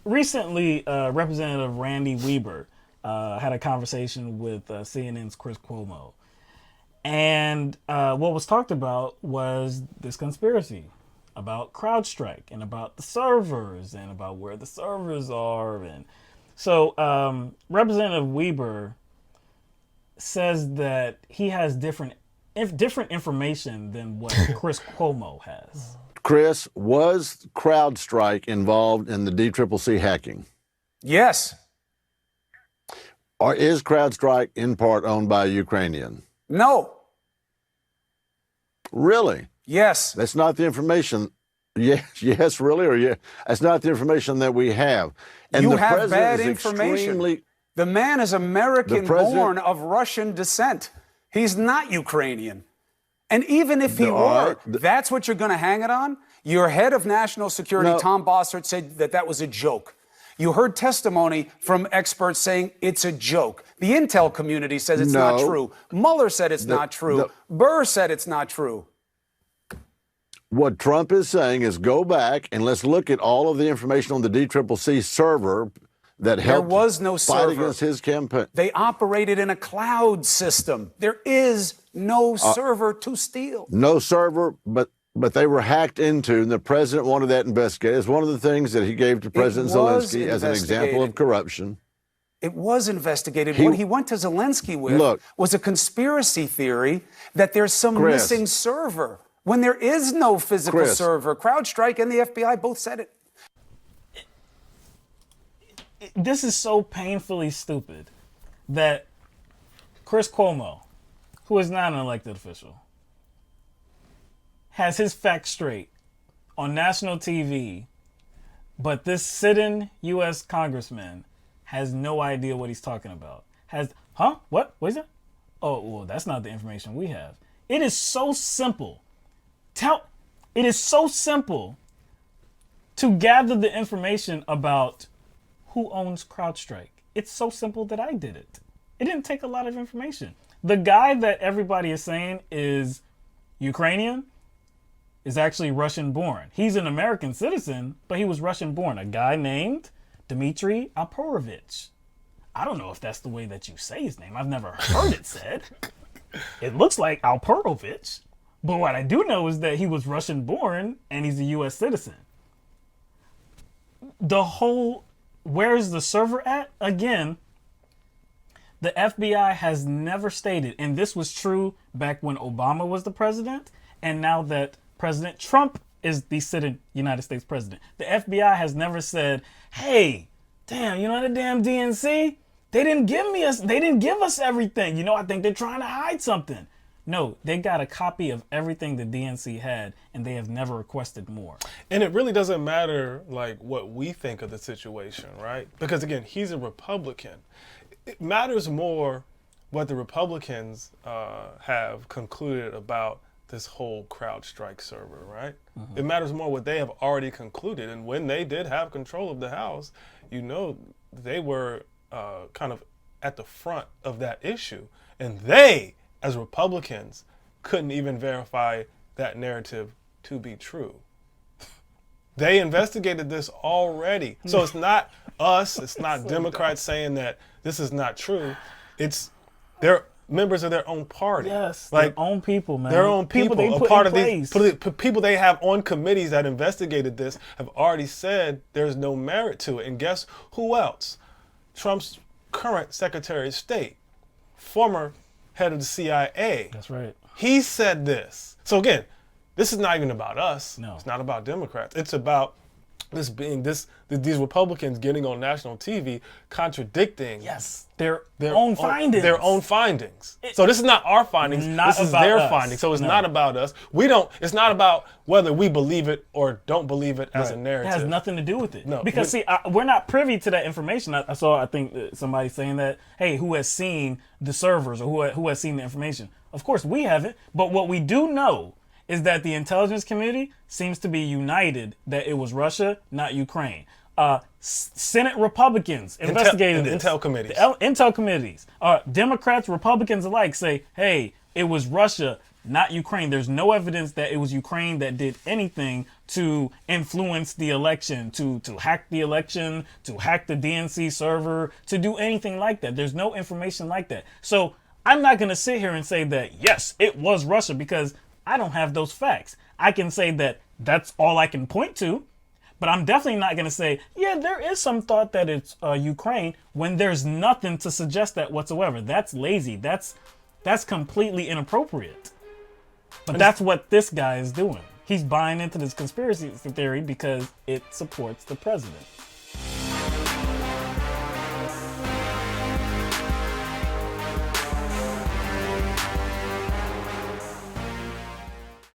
recently, Representative Randy Weber had a conversation with CNN's Chris Cuomo. And what was talked about was this conspiracy about CrowdStrike and about the servers and about where the servers are. And so Representative Weber says that he has different information than what Chris Cuomo has. Chris, was CrowdStrike involved in the DCCC hacking? Yes. Or is CrowdStrike in part owned by a Ukrainian? No. Really? Yes. That's not the information. Yes, really, or yeah, that's not the information that we have. And you the have president bad is information. The man is American born of Russian descent. He's not Ukrainian. And even if he were, that's what you're going to hang it on? Your head of national security, Tom Bossert, said that was a joke. You heard testimony from experts saying it's a joke. The intel community says it's not true. Mueller said it's not true. Burr said it's not true. What Trump is saying is go back and let's look at all of the information on the DCCC server that helped fight against his campaign. They operated in a cloud system. There is no server to steal. No server, but they were hacked into, and the president wanted that investigated. It's one of the things that he gave to President Zelensky as an example of corruption. It was investigated. What he went to Zelensky with was a conspiracy theory that there's some missing server when there is no physical server. CrowdStrike and the FBI both said it. This is so painfully stupid that Chris Cuomo, who is not an elected official, has his facts straight on national TV, but this sitting U.S. congressman has no idea what he's talking about. What? What is that? Oh, well, that's not the information we have. It is so simple. It is so simple to gather the information about who owns CrowdStrike. It's so simple that I did it. It didn't take a lot of information. The guy that everybody is saying is Ukrainian is actually Russian born. He's an American citizen, but he was Russian born. A guy named Dmitry Alperovich. I don't know if that's the way that you say his name. I've never heard it said. It looks like Alperovich, but what I do know is that he was Russian born and he's a U.S. citizen. Where's the server at? Again, the FBI has never stated, and this was true back when Obama was the president, and now that President Trump is the sitting United States president, the FBI has never said, hey, damn, you know the damn DNC? They didn't give us everything. I think they're trying to hide something. No, they got a copy of everything the DNC had, and they have never requested more. And it really doesn't matter, what we think of the situation, right? Because, again, he's a Republican. It matters more what the Republicans have concluded about this whole CrowdStrike server, right? Mm-hmm. It matters more what they have already concluded. And when they did have control of the House, they were kind of at the front of that issue. And they, as Republicans, couldn't even verify that narrative to be true. They investigated this already. So it's not us, it's not Democrats saying that this is not true. They're members of their own party. Yes, their own people, man. Their own people they a put part in of these people they have on committees that investigated this have already said there's no merit to it. And guess who else? Trump's current Secretary of State, former head of the CIA. That's right. He said this. So again, this is not even about us. No. It's not about Democrats. It's about these Republicans getting on national TV contradicting their own findings. Their own findings. So this is not our findings. This is their findings. So it's not about us. It's not about whether we believe it or don't believe it as a narrative. It has nothing to do with it. No. Because we're not privy to that information. I think somebody saying that, hey, who has seen the servers or who has seen the information? Of course we haven't. But what we do know is that the intelligence community seems to be united that it was Russia, not Ukraine. Senate Republicans investigated this. Intel committees. Intel committees. Democrats, Republicans alike say, hey, it was Russia, not Ukraine. There's no evidence that it was Ukraine that did anything to influence the election, to hack the election, to hack the DNC server, to do anything like that. There's no information like that. So I'm not going to sit here and say that, yes, it was Russia, because I don't have those facts. I can say that that's all I can point to, but I'm definitely not going to say, yeah, there is some thought that it's Ukraine, when there's nothing to suggest that whatsoever. That's lazy. That's completely inappropriate. But that's what this guy is doing. He's buying into this conspiracy theory because it supports the president.